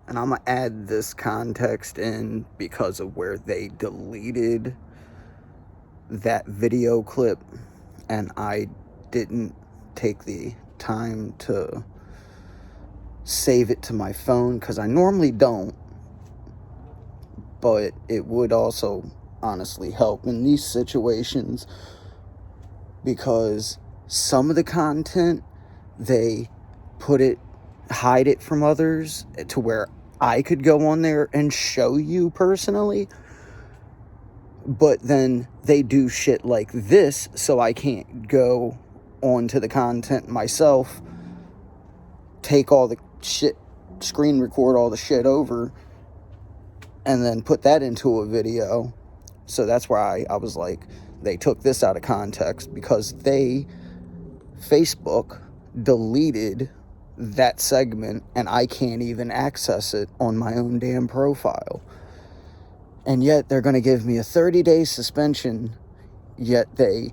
And I'm going to add this context in because of where they deleted that video clip, and I didn't take the time to save it to my phone because I normally don't, but it would also honestly help in these situations because some of the content, they hide it from others to where I could go on there and show you personally, but then they do shit like this, so I can't go onto the content myself, take all the shit, screen record all the shit over, and then put that into a video. So that's why I was like, they took this out of context because Facebook deleted that segment and I can't even access it on my own damn profile. And yet they're going to give me a 30-day suspension, yet they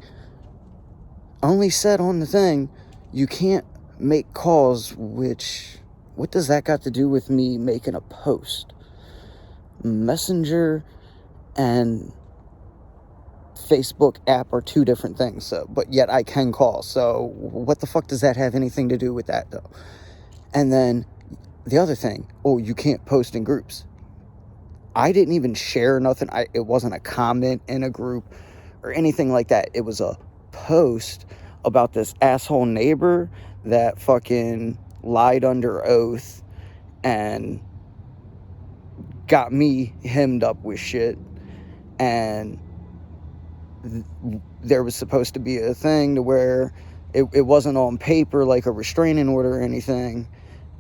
only said on the thing, you can't make calls, which, what does that got to do with me making a post? Messenger and Facebook app are two different things, so, but yet I can call. So what the fuck does that have anything to do with that, though? And then the other thing, you can't post in groups. I didn't even share nothing. It wasn't a comment in a group or anything like that. It was a post about this asshole neighbor that fucking lied under oath and got me hemmed up with shit. And there was supposed to be a thing to where it wasn't on paper like a restraining order or anything.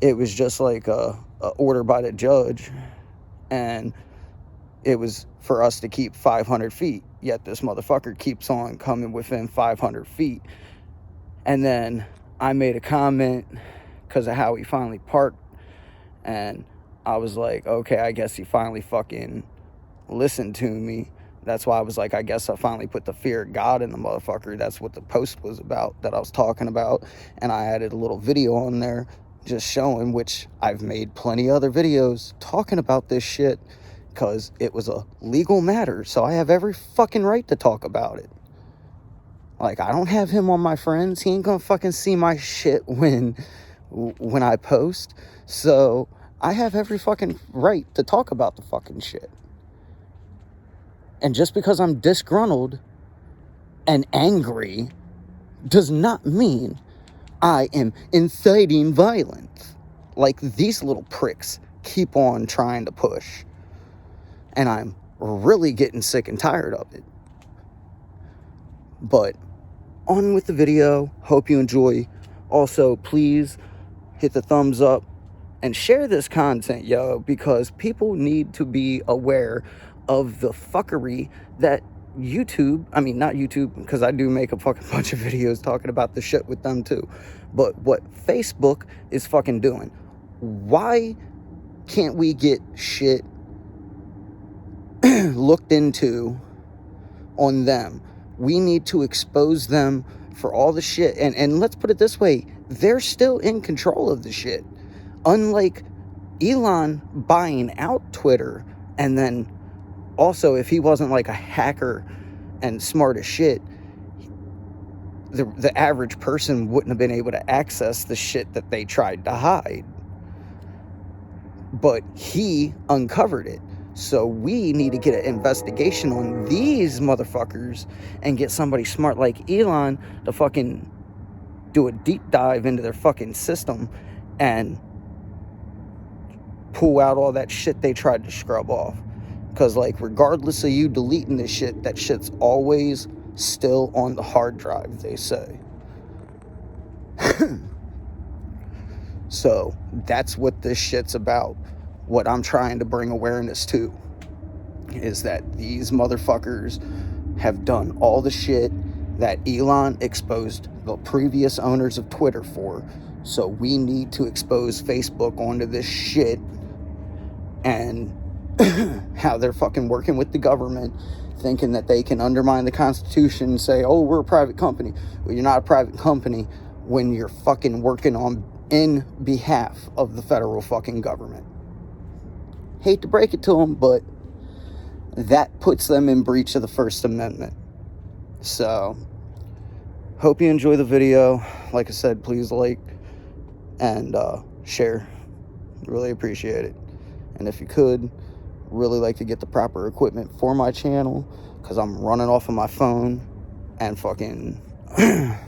It was just like a order by the judge, and it was for us to keep 500 feet, yet this motherfucker keeps on coming within 500 feet. And then I made a comment because of how he finally parked, and I was like, okay, I guess he finally fucking listened to me. That's why I was like, I guess I finally put the fear of God in the motherfucker. That's what the post was about that I was talking about. And I added a little video on there just showing, which I've made plenty other videos talking about this shit because it was a legal matter. So I have every fucking right to talk about it. Like, I don't have him on my friends. He ain't gonna fucking see my shit when I post. So I have every fucking right to talk about the fucking shit. And just because I'm disgruntled and angry does not mean I am inciting violence like these little pricks keep on trying to push. And I'm really getting sick and tired of it. But on with the video. Hope you enjoy. Also, please hit the thumbs up and share this content, yo, because people need to be aware of the fuckery that not YouTube, because I do make a fucking bunch of videos talking about the shit with them too, but what Facebook is fucking doing. Why can't we get shit looked into on them? We need to expose them for all the shit. And let's put it this way, they're still in control of the shit. Unlike Elon buying out Twitter, and then also, if he wasn't like a hacker and smart as shit, the average person wouldn't have been able to access the shit that they tried to hide. But he uncovered it. So we need to get an investigation on these motherfuckers and get somebody smart like Elon to fucking do a deep dive into their fucking system and pull out all that shit they tried to scrub off. Because, like, regardless of you deleting this shit, that shit's always still on the hard drive, they say. So, that's what this shit's about. What I'm trying to bring awareness to is that these motherfuckers have done all the shit that Elon exposed the previous owners of Twitter for. So, we need to expose Facebook onto this shit and how they're fucking working with the government, thinking that they can undermine the Constitution and say, oh, we're a private company. Well, you're not a private company when you're fucking working in behalf of the federal fucking government. Hate to break it to them, but that puts them in breach of the First Amendment. So, hope you enjoy the video. Like I said, please like and share. Really appreciate it. And if you could, really like to get the proper equipment for my channel, because I'm running off of my phone and fucking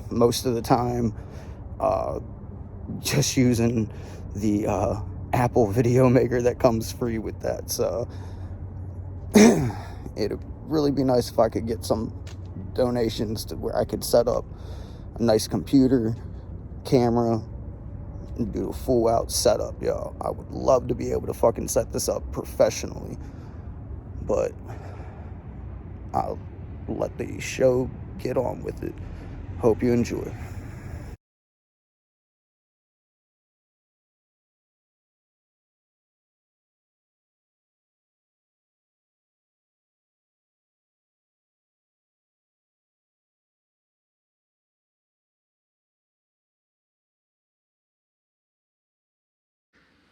most of the time just using the Apple video maker that comes free with that. So it'd really be nice if I could get some donations to where I could set up a nice computer, camera, and do a full out setup, yo. I would love to be able to fucking set this up professionally, but I'll let the show get on with it. Hope you enjoy.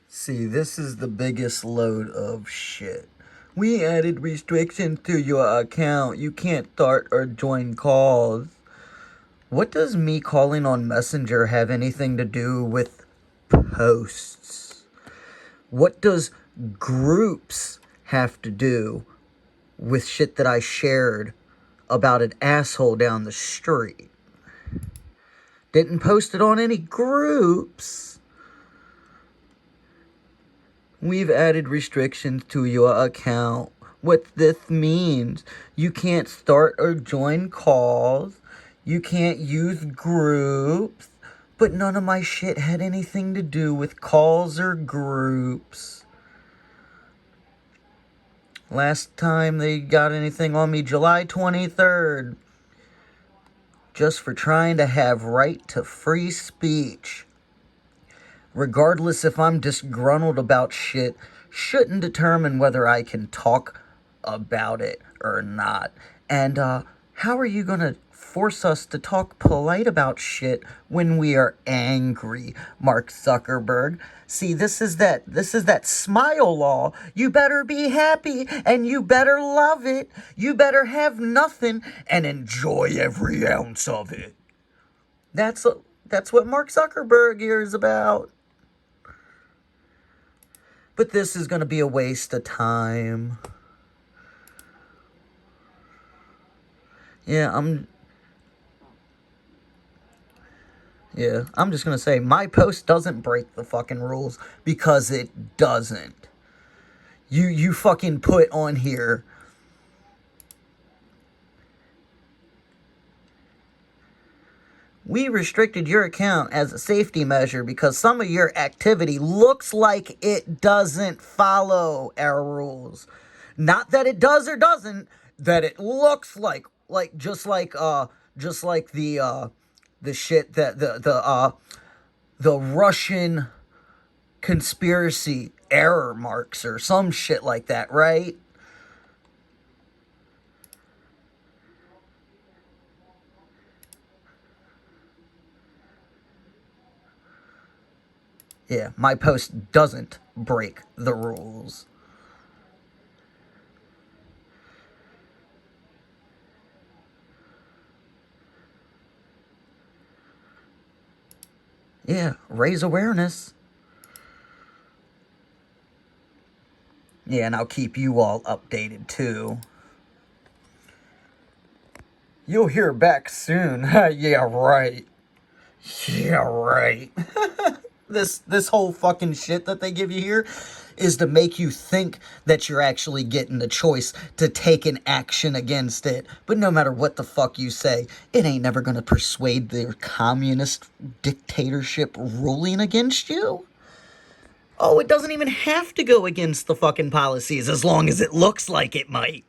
See, this is the biggest load of shit. We added restrictions to your account. You can't start or join calls. What does me calling on Messenger have anything to do with posts? What does groups have to do with shit that I shared about an asshole down the street? Didn't post it on any groups. We've added restrictions to your account. What this means, you can't start or join calls. You can't use groups. But none of my shit had anything to do with calls or groups. Last time they got anything on me, July 23rd. Just for trying to have right to free speech. Regardless if I'm disgruntled about shit, shouldn't determine whether I can talk about it or not. And how are you gonna force us to talk polite about shit when we are angry, Mark Zuckerberg? See, this is that smile law. You better be happy and you better love it. You better have nothing and enjoy every ounce of it. That's what Mark Zuckerberg here is about. But this is going to be a waste of time. Yeah, I'm just going to say, my post doesn't break the fucking rules, because it doesn't. You fucking put on here, we restricted your account as a safety measure because some of your activity looks like it doesn't follow our rules. Not that it does or doesn't, that it looks like just like the shit that the Russian conspiracy error marks or some shit like that, right? Yeah, my post doesn't break the rules. Yeah, raise awareness. Yeah, and I'll keep you all updated too. You'll hear back soon. Yeah, right. Yeah, right. This whole fucking shit that they give you here is to make you think that you're actually getting the choice to take an action against it. But no matter what the fuck you say, it ain't never gonna persuade their communist dictatorship ruling against you. Oh, it doesn't even have to go against the fucking policies as long as it looks like it might.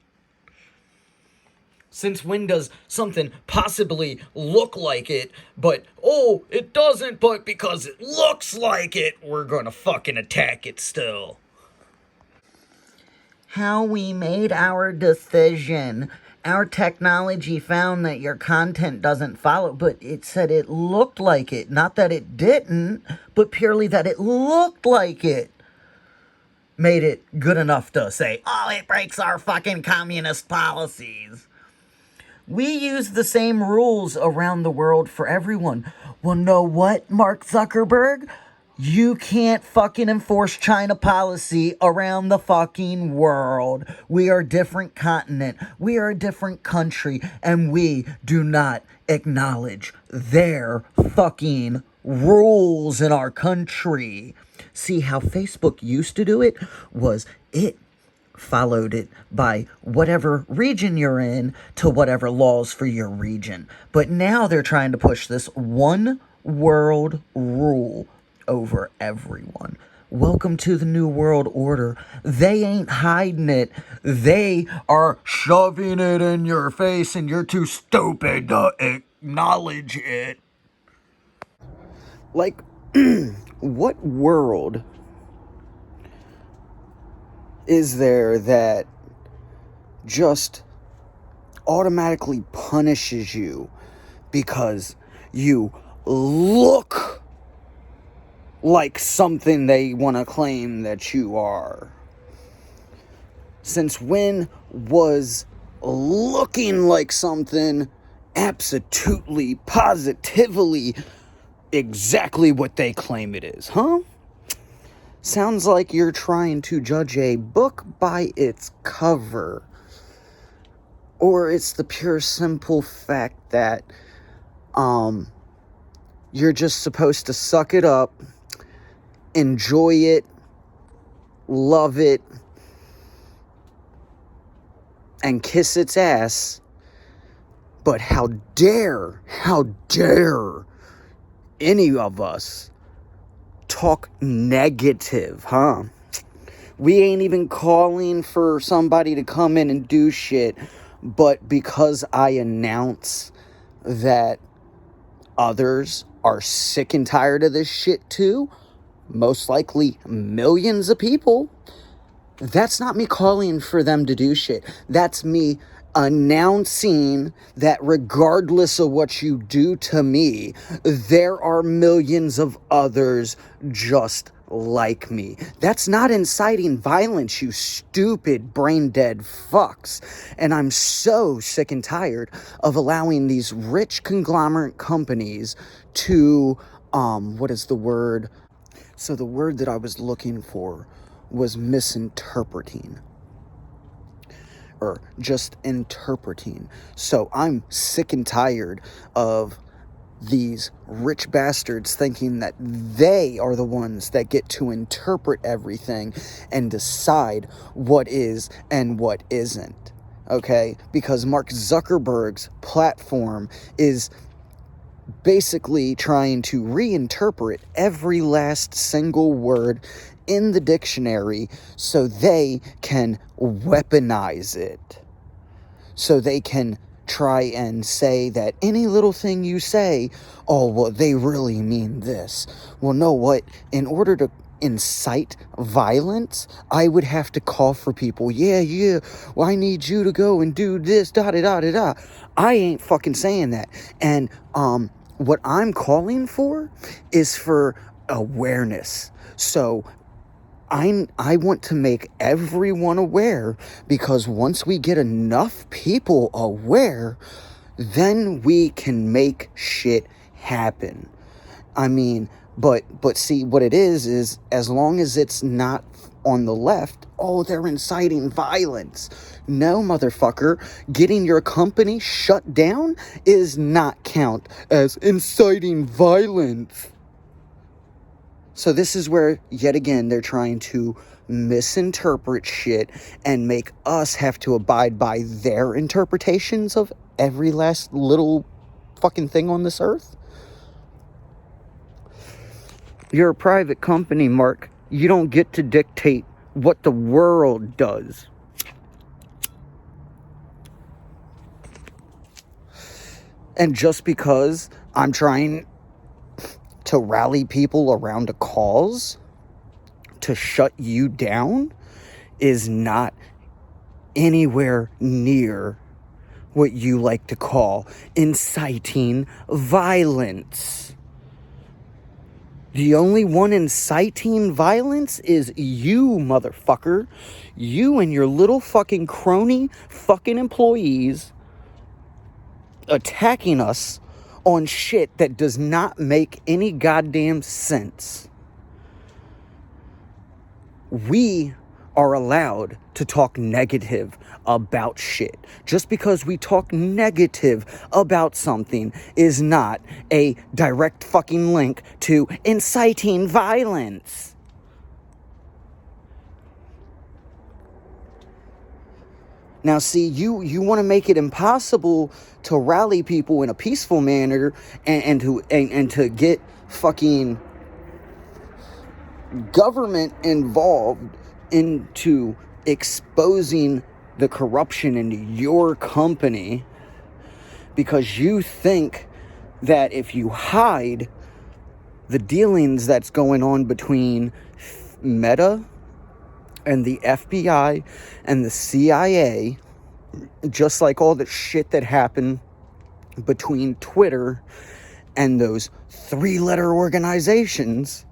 Since when does something possibly look like it, but, oh, it doesn't, but because it looks like it, we're gonna fucking attack it still? How we made our decision. Our technology found that your content doesn't follow, but it said it looked like it. Not that it didn't, but purely that it looked like it. made it good enough to say, oh, it breaks our fucking communist policies. We use the same rules around the world for everyone. Well, know what, Mark Zuckerberg? You can't fucking enforce China policy around the fucking world. We are a different continent. We are a different country. And we do not acknowledge their fucking rules in our country. See, how Facebook used to do it was it followed it by whatever region you're in to whatever laws for your region. But now they're trying to push this one world rule over everyone. Welcome to the New World Order. They ain't hiding it. They are shoving it in your face, and you're too stupid to acknowledge it. Like, what world is there that just automatically punishes you because you look like something they want to claim that you are? Since when was looking like something absolutely, positively, exactly what they claim it is, huh? Sounds like you're trying to judge a book by its cover. Or it's the pure simple fact that you're just supposed to suck it up, enjoy it, love it, and kiss its ass. But how dare any of us talk negative, huh? We ain't even calling for somebody to come in and do shit, but because I announce that others are sick and tired of this shit too, most likely millions of people, that's not me calling for them to do shit. That's me announcing that regardless of what you do to me, there are millions of others just like me. That's not inciting violence, you stupid brain-dead fucks. And I'm so sick and tired of allowing these rich conglomerate companies to, what is the word? So the word that I was looking for was misinterpreting. Or just interpreting. So I'm sick and tired of these rich bastards thinking that they are the ones that get to interpret everything and decide what is and what isn't. Okay? Because Mark Zuckerberg's platform is basically trying to reinterpret every last single word in the dictionary so they can weaponize it. So they can try and say that any little thing you say, oh, well, they really mean this. Well, know what? In order to incite violence, I would have to call for people. Yeah, well, I need you to go and do this, da-da-da-da-da. I ain't fucking saying that. And, what I'm calling for is for awareness. So I want to make everyone aware, because once we get enough people aware, then we can make shit happen. I mean, but see, what it is as long as it's not on the left, oh, they're inciting violence. No, motherfucker, getting your company shut down is not count as inciting violence. So this is where, yet again, they're trying to misinterpret shit and make us have to abide by their interpretations of every last little fucking thing on this earth. You're a private company, Mark. You don't get to dictate what the world does. And just because I'm trying to rally people around a cause to shut you down is not anywhere near what you like to call inciting violence. The only one inciting violence is you, motherfucker. You and your little fucking crony fucking employees attacking us on shit that does not make any goddamn sense. We are allowed to talk negative about shit. Just because we talk negative about something is not a direct fucking link to inciting violence. Now, see, you want to make it impossible to rally people in a peaceful manner and to get fucking government involved into exposing the corruption in your company, because you think that if you hide the dealings that's going on between Meta and the FBI and the CIA, just like all the shit that happened between Twitter and those 3-letter organizations,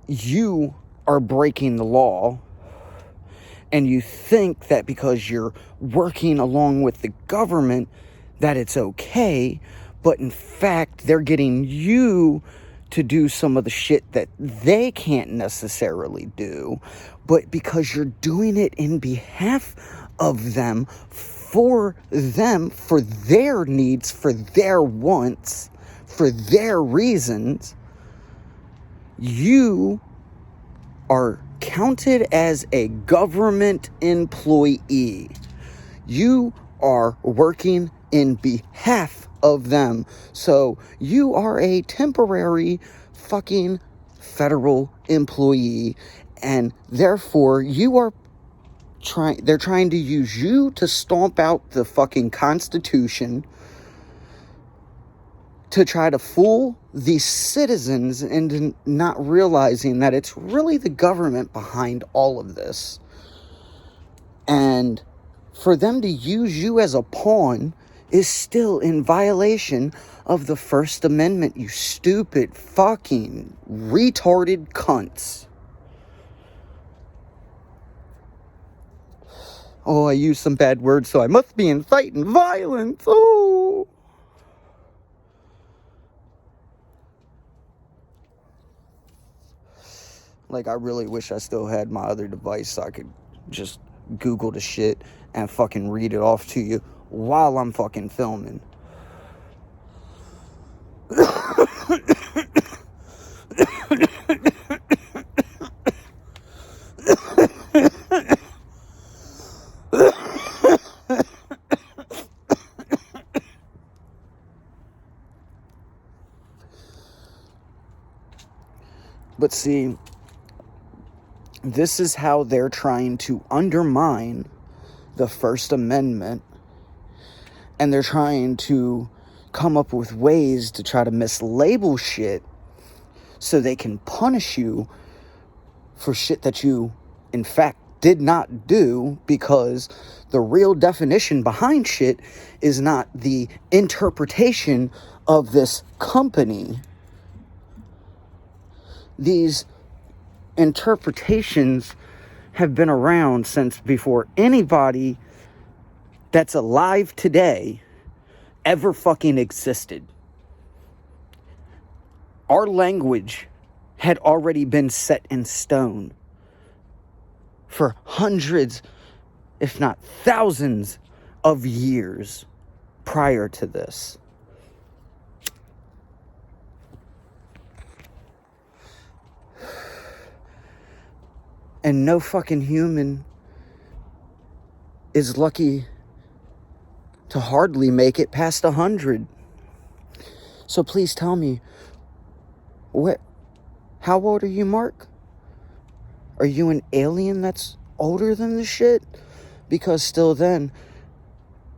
you are breaking the law, and you think that because you're working along with the government that it's okay, but in fact they're getting you to do some of the shit that they can't necessarily do, but because you're doing it in behalf of them, for their needs, for their wants, for their reasons, you are counted as a government employee. You are working in behalf of them. So you are a temporary fucking federal employee, and therefore they're trying to use you to stomp out the fucking Constitution, to try to fool the citizens into not realizing that it's really the government behind all of this. And for them to use you as a pawn is still in violation of the First Amendment, you stupid fucking retarded cunts. Oh, I used some bad words, so I must be inciting violence. Oh. Like, I really wish I still had my other device so I could just Google the shit and fucking read it off to you while I'm fucking filming. But see, this is how they're trying to undermine the First Amendment, and they're trying to come up with ways to try to mislabel shit so they can punish you for shit that you, in fact, did not do, because the real definition behind shit is not the interpretation of this company. These interpretations have been around since before anybody that's alive today ever fucking existed. Our language had already been set in stone for hundreds, if not thousands, of years prior to this. And no fucking human is lucky to hardly make it past 100. So please tell me, how old are you, Mark? Are you an alien that's older than the shit? Because still then,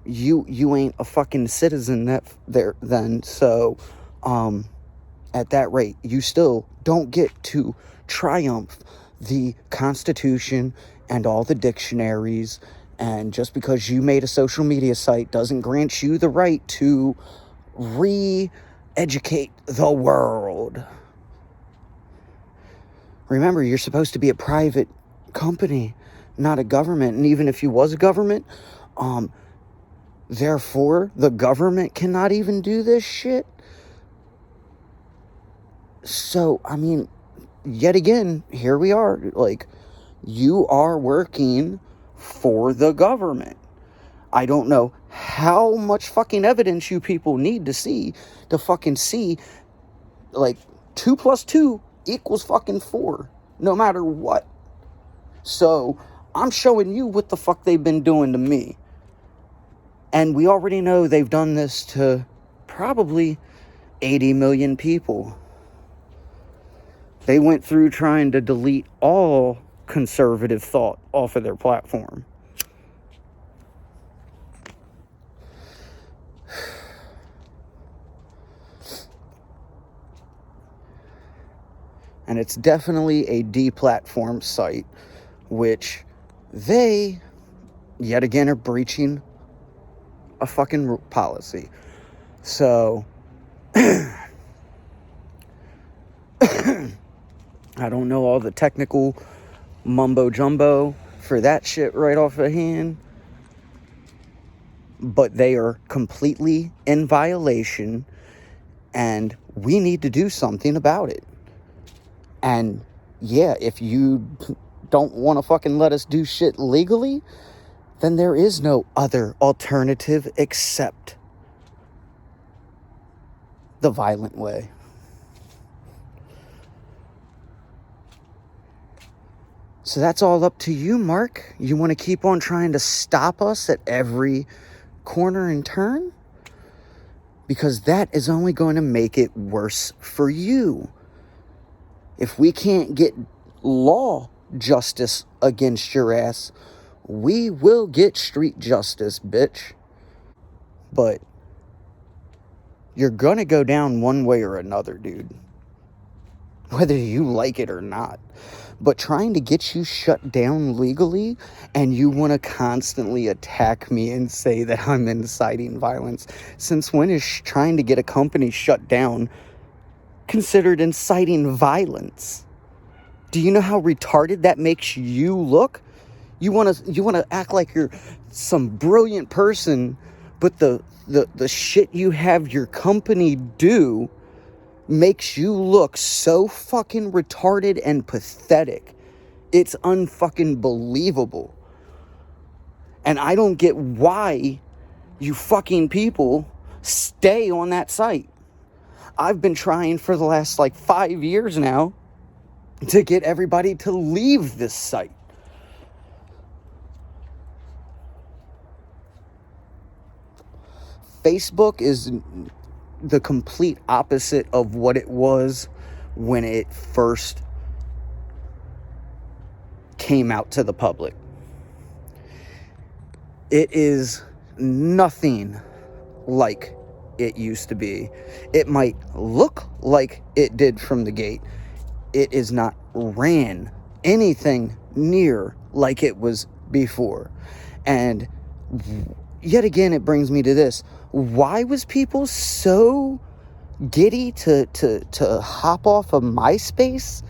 you ain't a fucking citizen then. So, at that rate, you still don't get to triumph the Constitution and all the dictionaries And just because you made a social media site doesn't grant you the right to re-educate the world. Remember, you're supposed to be a private company, not a government. And even if you was a government, therefore, the government cannot even do this shit. So, I mean, yet again, here we are. Like, you are working for the government. I don't know how much fucking evidence you people need to see, like, 2 plus 2 equals fucking 4, no matter what. So, I'm showing you what the fuck they've been doing to me. And we already know they've done this to probably 80 million people. They went through trying to delete all conservative thought off of their platform. And it's definitely a deplatformed site, which they, yet again, are breaching a fucking policy. So, I don't know all the technical mumbo jumbo for that shit right off the hand, but they are completely in violation, and we need to do something about it. And yeah, if you don't want to fucking let us do shit legally, then there is no other alternative except the violent way. So that's all up to you, Mark. You want to keep on trying to stop us at every corner and turn? Because that is only going to make it worse for you. If we can't get law justice against your ass, we will get street justice, bitch. But you're gonna go down one way or another, dude. Whether you like it or not. But trying to get you shut down legally, and you want to constantly attack me and say that I'm inciting violence. Since when is trying to get a company shut down considered inciting violence? Do you know how retarded that makes you look? You want to act like you're some brilliant person, but the shit you have your company do makes you look so fucking retarded and pathetic. It's unfucking believable. And I don't get why you fucking people stay on that site. I've been trying for the last 5 years now to get everybody to leave this site. Facebook is the complete opposite of what it was when it first came out to the public. It is nothing like it used to be. It might look like it did from the gate. It is not ran anything near like it was before. And yet again, it brings me to this. Why was people so giddy to hop off of MySpace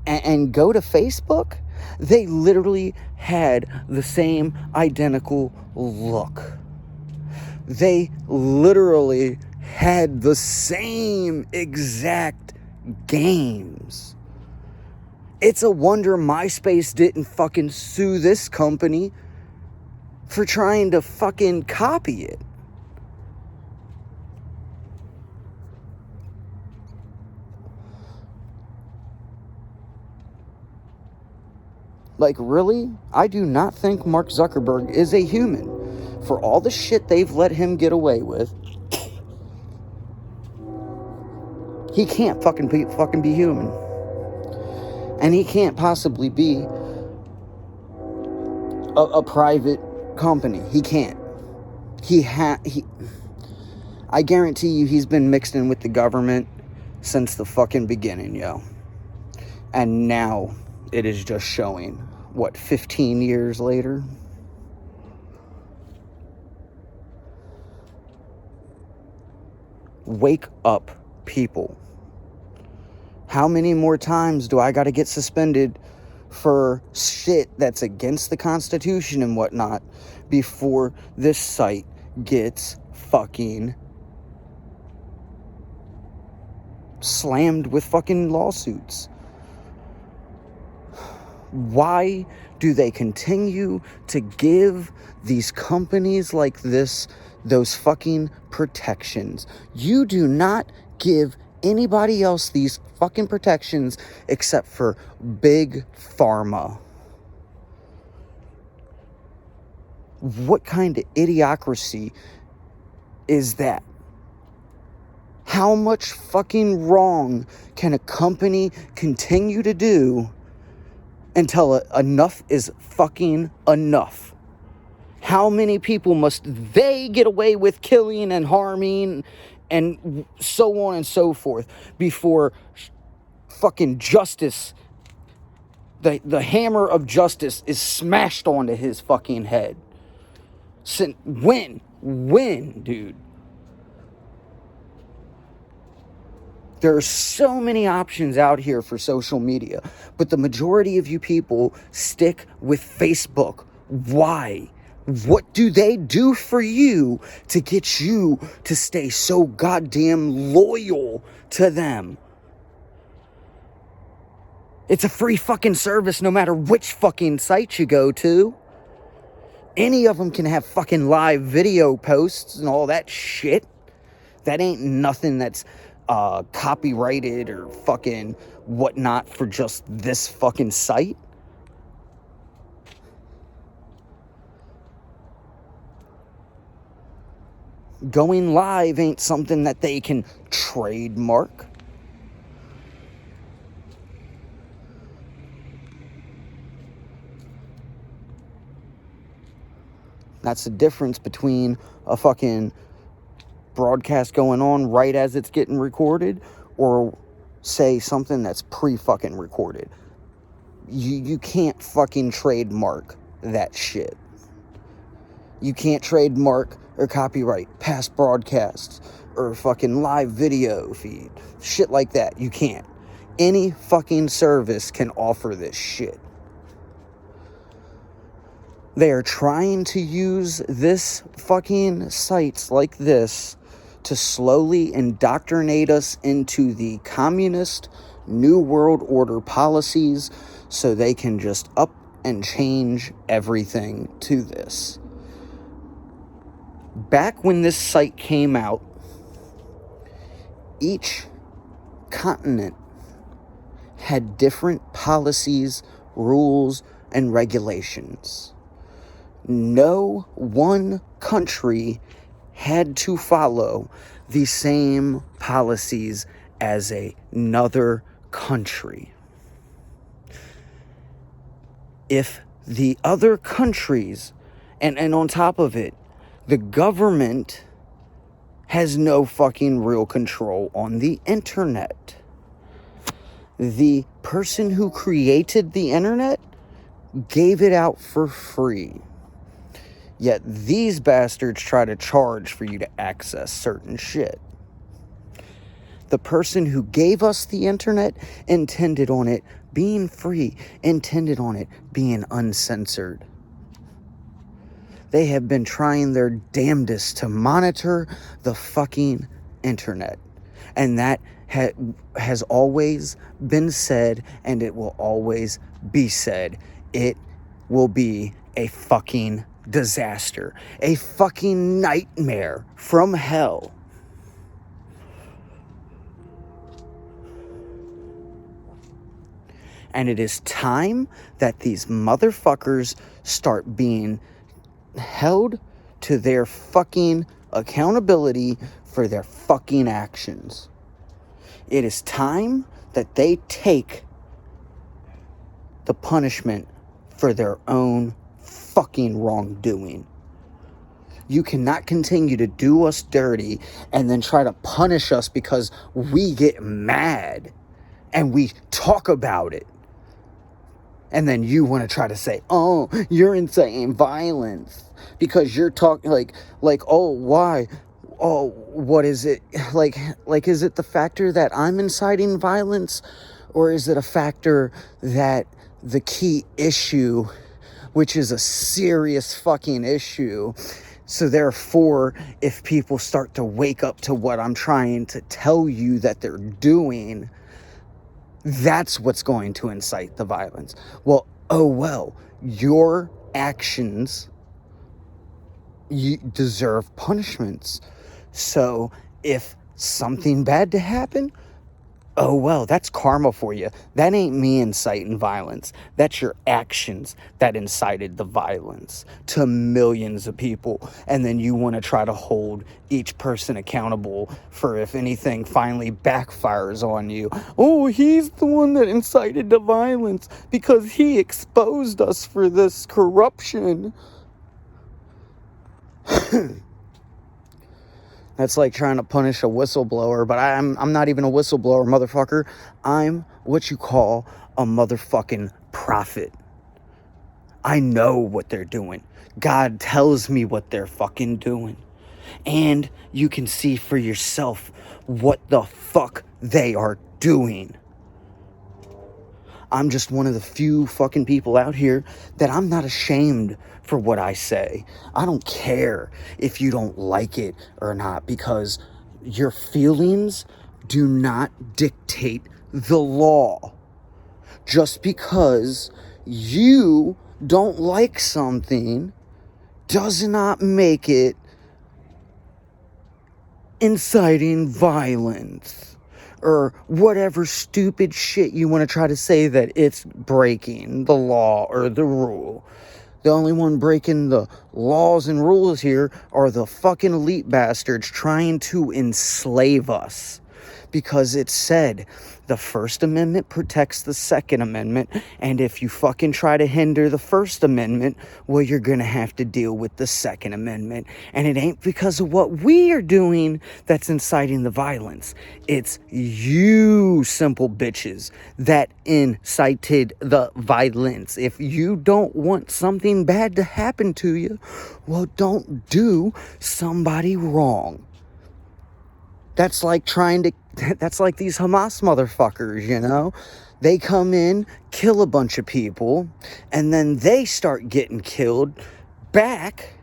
and go to Facebook? They literally had the same identical look. They literally had the same exact games. It's a wonder MySpace didn't fucking sue this company for trying to fucking copy it. Really? I do not think Mark Zuckerberg is a human. For all the shit they've let him get away with, he can't fucking be human. And he can't possibly be a private company. He can't. I guarantee you he's been mixed in with the government since the fucking beginning, yo. And now it is just showing, 15 years later? Wake up, people. How many more times do I got to get suspended for shit that's against the Constitution and whatnot before this site gets fucking slammed with fucking lawsuits? Why do they continue to give these companies like this those fucking protections? You do not give anybody else these fucking protections except for big pharma. What kind of idiocracy is that? How much fucking wrong can a company continue to do until enough is fucking enough? How many people must they get away with killing and harming and so on and so forth before fucking justice, the hammer of justice is smashed onto his fucking head? When, dude? There are so many options out here for social media, but the majority of you people stick with Facebook. Why? What do they do for you to get you to stay so goddamn loyal to them? It's a free fucking service no matter which fucking site you go to. Any of them can have fucking live video posts and all that shit. That ain't nothing that's copyrighted or fucking whatnot for just this fucking site. Going live ain't something that they can trademark. That's the difference between a fucking broadcast going on right as it's getting recorded, or say something that's pre-fucking recorded. You can't fucking trademark that shit. You can't trademark or copyright past broadcasts or fucking live video feed. Shit like that. You can't. Any fucking service can offer this shit. They are trying to use this fucking sites like this to slowly indoctrinate us into the communist New World Order policies so they can just up and change everything to this. Back when this site came out, each continent had different policies, rules, and regulations. No one country had to follow the same policies as another country. If the other countries, and on top of it, the government has no fucking real control on the internet. The person who created the internet gave it out for free. Yet these bastards try to charge for you to access certain shit. The person who gave us the internet intended on it being free, intended on it being uncensored. They have been trying their damnedest to monitor the fucking internet. And that has always been said, and it will always be said. It will be a fucking disaster, a fucking nightmare from hell. And it is time that these motherfuckers start being held to their fucking accountability for their fucking actions. It is time that they take the punishment for their own fucking wrongdoing. You cannot continue to do us dirty and then try to punish us because we get mad and we talk about it. And then you want to try to say, oh, you're inciting violence because you're talking like, oh, why? Oh, what is it? Like, is it the factor that I'm inciting violence? Or is it a factor that the key issue, which is a serious fucking issue, so therefore, if people start to wake up to what I'm trying to tell you that they're doing, that's what's going to incite the violence. Well, your actions, you deserve punishments. So if something bad to happen, that's karma for you. That ain't me inciting violence. That's your actions that incited the violence to millions of people. And then you want to try to hold each person accountable for if anything finally backfires on you. Oh, he's the one that incited the violence because he exposed us for this corruption. That's like trying to punish a whistleblower, but I'm not even a whistleblower, motherfucker. I'm what you call a motherfucking prophet. I know what they're doing. God tells me what they're fucking doing. And you can see for yourself what the fuck they are doing. I'm just one of the few fucking people out here that I'm not ashamed for what I say. I don't care if you don't like it or not, because your feelings do not dictate the law. Just because you don't like something does not make it inciting violence. Or whatever stupid shit you want to try to say that it's breaking the law or the rule. The only one breaking the laws and rules here are the fucking elite bastards trying to enslave us. Because it said the First Amendment protects the Second Amendment, and if you fucking try to hinder the First Amendment, well, you're gonna have to deal with the Second Amendment. And it ain't because of what we are doing that's inciting the violence. It's you simple bitches that incited the violence. If you don't want something bad to happen to you, well, don't do somebody wrong. That's like that's like these Hamas motherfuckers, you know? They come in, kill a bunch of people, and then they start getting killed back.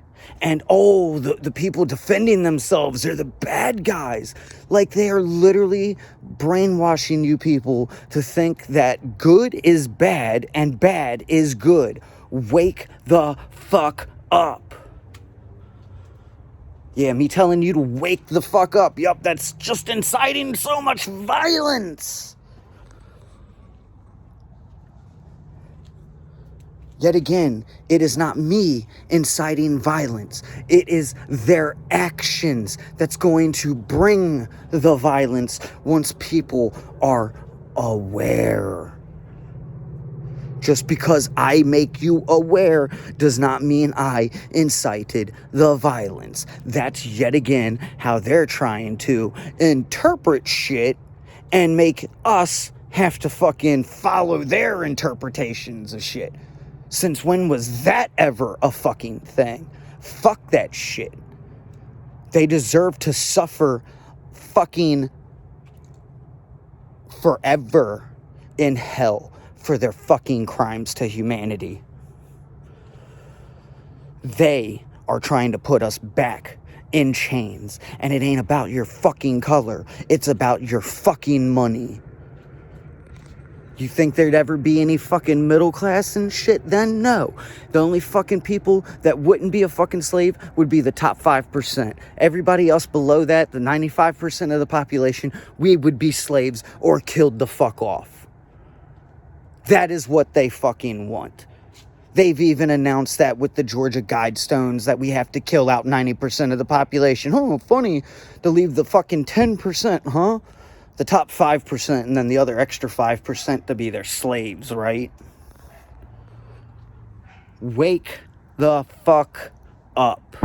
And the people defending themselves are the bad guys. Like, they are literally brainwashing you people to think that good is bad and bad is good. Wake the fuck up. Yeah, me telling you to wake the fuck up. Yup, that's just inciting so much violence. Yet again, it is not me inciting violence. It is their actions that's going to bring the violence once people are aware. Just because I make you aware does not mean I incited the violence. That's yet again how they're trying to interpret shit and make us have to fucking follow their interpretations of shit. Since when was that ever a fucking thing? Fuck that shit. They deserve to suffer fucking forever in hell for their fucking crimes to humanity. They are trying to put us back in chains, and it ain't about your fucking color. It's about your fucking money. You think there'd ever be any fucking middle class and shit then? No. The only fucking people that wouldn't be a fucking slave would be the top 5%. Everybody else below that, the 95% of the population, we would be slaves or killed the fuck off. That is what they fucking want. They've even announced that with the Georgia Guidestones, that we have to kill out 90% of the population. Oh, funny to leave the fucking 10%, huh? The top 5% and then the other extra 5% to be their slaves, right? Wake the fuck up.